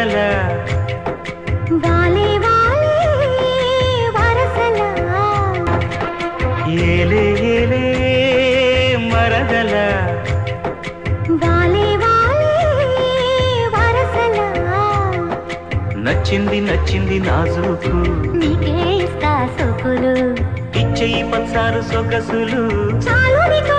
మరదల వాలే వాలే వరసల ఏలే ఏలే మరదల వాలే వాలే వరసల నచ్చింది నచ్చింది నాజూకు నీకే ఇస్తా సొకులు ఇచ్చేయి పల్సారు సొగసులు చాలు నీతో